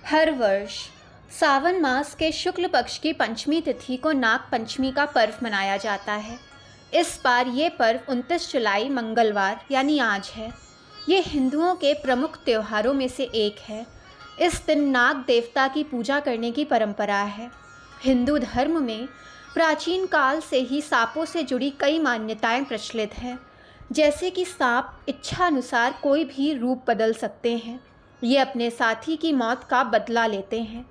हर वर्ष सावन मास के शुक्ल पक्ष की पंचमी तिथि को नाग पंचमी का पर्व मनाया जाता है। इस बार ये पर्व 29 जुलाई मंगलवार यानी आज है। ये हिंदुओं के प्रमुख त्योहारों में से एक है। इस दिन नाग देवता की पूजा करने की परंपरा है। हिंदू धर्म में प्राचीन काल से ही सांपों से जुड़ी कई मान्यताएं प्रचलित हैं, जैसे कि सांप इच्छानुसार कोई भी रूप बदल सकते हैं। ये अपने साथी की मौत का बदला लेते हैं।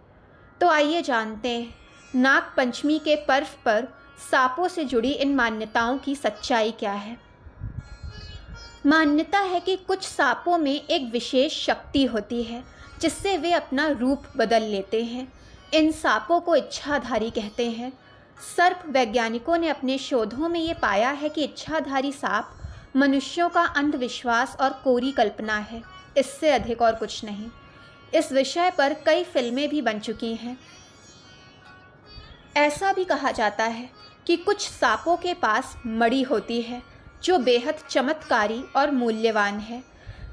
तो आइए जानते हैं नाग पंचमी के पर्व पर सांपों से जुड़ी इन मान्यताओं की सच्चाई क्या है। मान्यता है कि कुछ सांपों में एक विशेष शक्ति होती है जिससे वे अपना रूप बदल लेते हैं। इन सांपों को इच्छाधारी कहते हैं। सर्प वैज्ञानिकों ने अपने शोधों में ये पाया है कि इच्छाधारी सांप मनुष्यों का अंधविश्वास और कोरी कल्पना है, इससे अधिक और कुछ नहीं। इस विषय पर कई फिल्में भी बन चुकी हैं। ऐसा भी कहा जाता है कि कुछ सांपों के पास मणि होती है जो बेहद चमत्कारी और मूल्यवान है।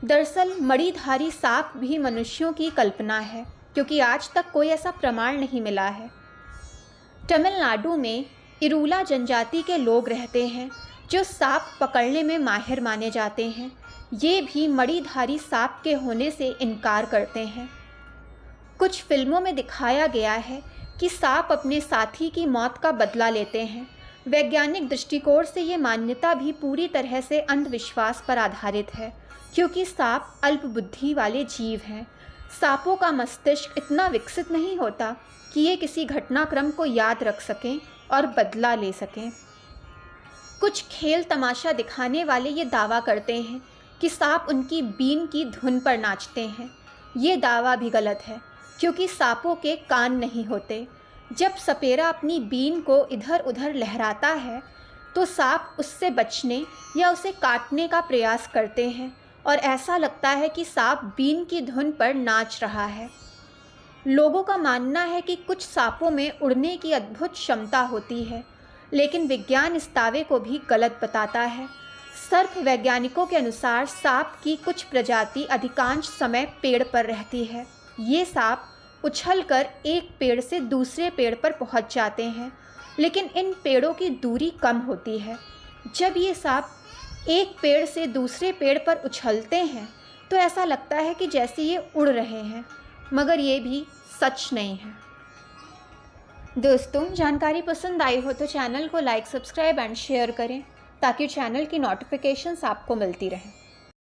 दरअसल मणिधारी सांप भी मनुष्यों की कल्पना है, क्योंकि आज तक कोई ऐसा प्रमाण नहीं मिला है। तमिलनाडु में इरूला जनजाति के लोग रहते हैं जो सांप पकड़ने में माहिर माने जाते हैं। ये भी मणिधारी सांप के होने से इनकार करते हैं। कुछ फिल्मों में दिखाया गया है कि सांप अपने साथी की मौत का बदला लेते हैं। वैज्ञानिक दृष्टिकोण से ये मान्यता भी पूरी तरह से अंधविश्वास पर आधारित है, क्योंकि सांप अल्पबुद्धि वाले जीव हैं। सांपों का मस्तिष्क इतना विकसित नहीं होता कि ये किसी घटनाक्रम को याद रख सकें और बदला ले सकें। कुछ खेल तमाशा दिखाने वाले ये दावा करते हैं कि सांप उनकी बीन की धुन पर नाचते हैं। ये दावा भी गलत है, क्योंकि सांपों के कान नहीं होते। जब सपेरा अपनी बीन को इधर उधर लहराता है तो सांप उससे बचने या उसे काटने का प्रयास करते हैं, और ऐसा लगता है कि सांप बीन की धुन पर नाच रहा है। लोगों का मानना है कि कुछ सांपों में उड़ने की अद्भुत क्षमता होती है, लेकिन विज्ञान इस दावे को भी गलत बताता है। सर्प वैज्ञानिकों के अनुसार सांप की कुछ प्रजाति अधिकांश समय पेड़ पर रहती है। ये सांप उछलकर एक पेड़ से दूसरे पेड़ पर पहुंच जाते हैं, लेकिन इन पेड़ों की दूरी कम होती है। जब ये सांप एक पेड़ से दूसरे पेड़ पर उछलते हैं तो ऐसा लगता है कि जैसे ये उड़ रहे हैं, मगर ये भी सच नहीं है। दोस्तों, जानकारी पसंद आई हो तो चैनल को लाइक, सब्सक्राइब एंड शेयर करें, ताकि चैनल की नोटिफिकेशंस आपको मिलती रहें।